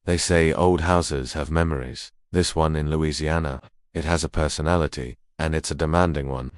They say old houses have memories. This one in Louisiana, it has a personality, and it's a demanding one.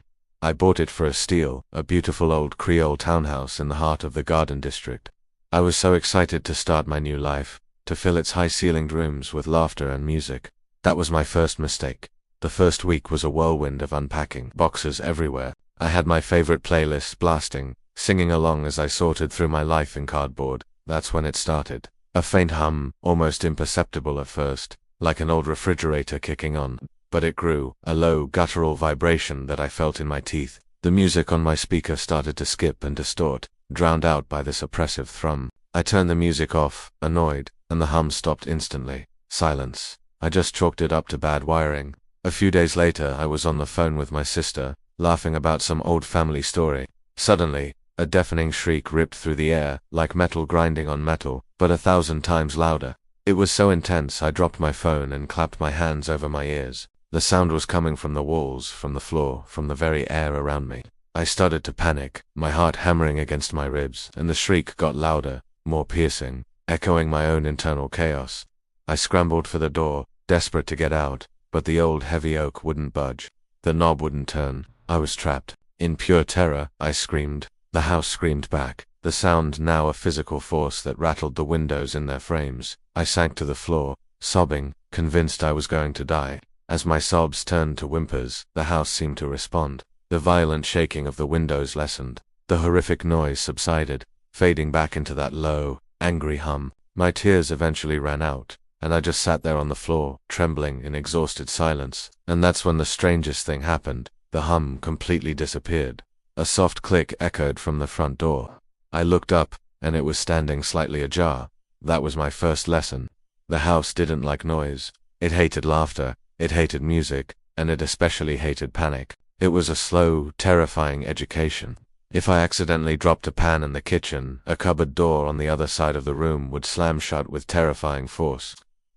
I bought it for a steal, a beautiful old Creole townhouse in the heart of the Garden District. I was so excited to start my new life, to fill its high-ceilinged rooms with laughter and music. That was my first mistake. The first week was a whirlwind of unpacking, boxes everywhere. I had my favorite playlists blasting, singing along as I sorted through my life in cardboard. That's when it started. A faint hum, almost imperceptible at first, like an old refrigerator kicking on. But it grew, a low, guttural vibration that I felt in my teeth. The music on my speaker started to skip and distort, drowned out by this oppressive thrum. I turned the music off, annoyed, and the hum stopped instantly. Silence. I just chalked it up to bad wiring. A few days later, I was on the phone with my sister, laughing about some old family story. Suddenly, a deafening shriek ripped through the air, like metal grinding on metal, but 1,000 times louder. It was so intense I dropped my phone and clapped my hands over my ears. The sound was coming from the walls, from the floor, from the very air around me. I started to panic, my heart hammering against my ribs, and the shriek got louder, more piercing, echoing my own internal chaos. I scrambled for the door, desperate to get out, but the old heavy oak wouldn't budge. The knob wouldn't turn. I was trapped. In pure terror, I screamed. The house screamed back, the sound now a physical force that rattled the windows in their frames. I sank to the floor, sobbing, convinced I was going to die. As my sobs turned to whimpers, the house seemed to respond. The violent shaking of the windows lessened. The horrific noise subsided, fading back into that low, angry hum. My tears eventually ran out, and I just sat there on the floor, trembling in exhausted silence. And that's when the strangest thing happened. The hum completely disappeared. A soft click echoed from the front door. I looked up, and it was standing slightly ajar. That was my first lesson. The house didn't like noise. It hated laughter. It hated music, and it especially hated panic. It was a slow, terrifying education. If I accidentally dropped a pan in the kitchen, a cupboard door on the other side of the room would slam shut with terrifying force.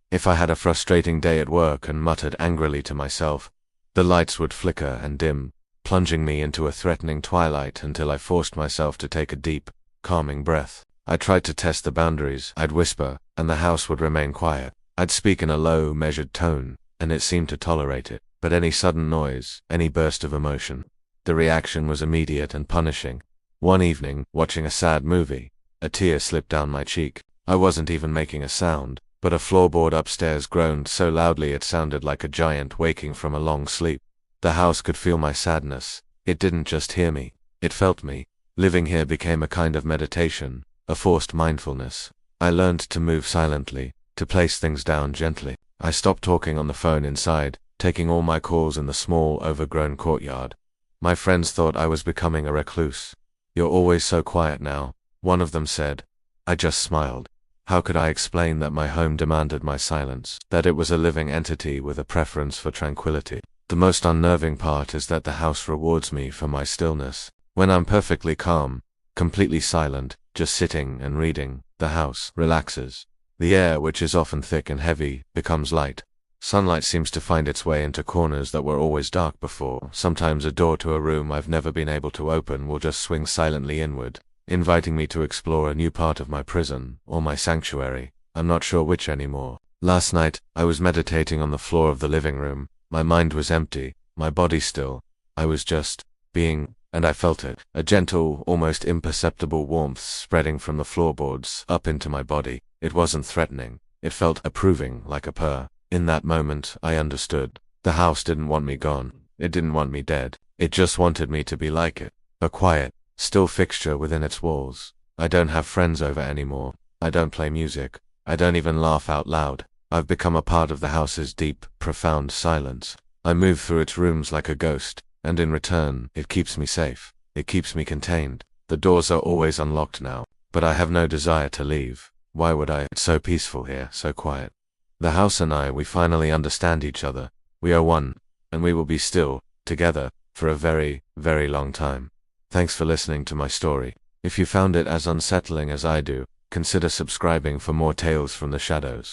If I had a frustrating day at work and muttered angrily to myself, the lights would flicker and dim, plunging me into a threatening twilight until I forced myself to take a deep, calming breath. I tried to test the boundaries. I'd whisper, and the house would remain quiet. I'd speak in a low, measured tone, and it seemed to tolerate it. But any sudden noise, any burst of emotion, the reaction was immediate and punishing. One evening, watching a sad movie, a tear slipped down my cheek. I wasn't even making a sound, but a floorboard upstairs groaned so loudly it sounded like a giant waking from a long sleep. The house could feel my sadness. It didn't just hear me, it felt me. Living here became a kind of meditation, a forced mindfulness. I learned to move silently, to place things down gently. I stopped talking on the phone inside, taking all my calls in the small, overgrown courtyard. My friends thought I was becoming a recluse. "You're always so quiet now," one of them said. I just smiled. How could I explain that my home demanded my silence, that it was a living entity with a preference for tranquility? The most unnerving part is that the house rewards me for my stillness. When I'm perfectly calm, completely silent, just sitting and reading, the house relaxes. The air, which is often thick and heavy, becomes light. Sunlight seems to find its way into corners that were always dark before. Sometimes a door to a room I've never been able to open will just swing silently inward, inviting me to explore a new part of my prison, or my sanctuary. I'm not sure which anymore. Last night, I was meditating on the floor of the living room. My mind was empty, my body still. I was just being, and I felt it. A gentle, almost imperceptible warmth spreading from the floorboards up into my body. It wasn't threatening. It felt approving, like a purr. In that moment, I understood. The house didn't want me gone. It didn't want me dead. It just wanted me to be like it. A quiet, still fixture within its walls. I don't have friends over anymore. I don't play music. I don't even laugh out loud. I've become a part of the house's deep, profound silence. I move through its rooms like a ghost, and in return, it keeps me safe. It keeps me contained. The doors are always unlocked now, but I have no desire to leave. Why would I? It's so peaceful here, so quiet. The house and I, we finally understand each other. We are one, and we will be still, together, for a very, very long time. Thanks for listening to my story. If you found it as unsettling as I do, consider subscribing for more tales from the shadows.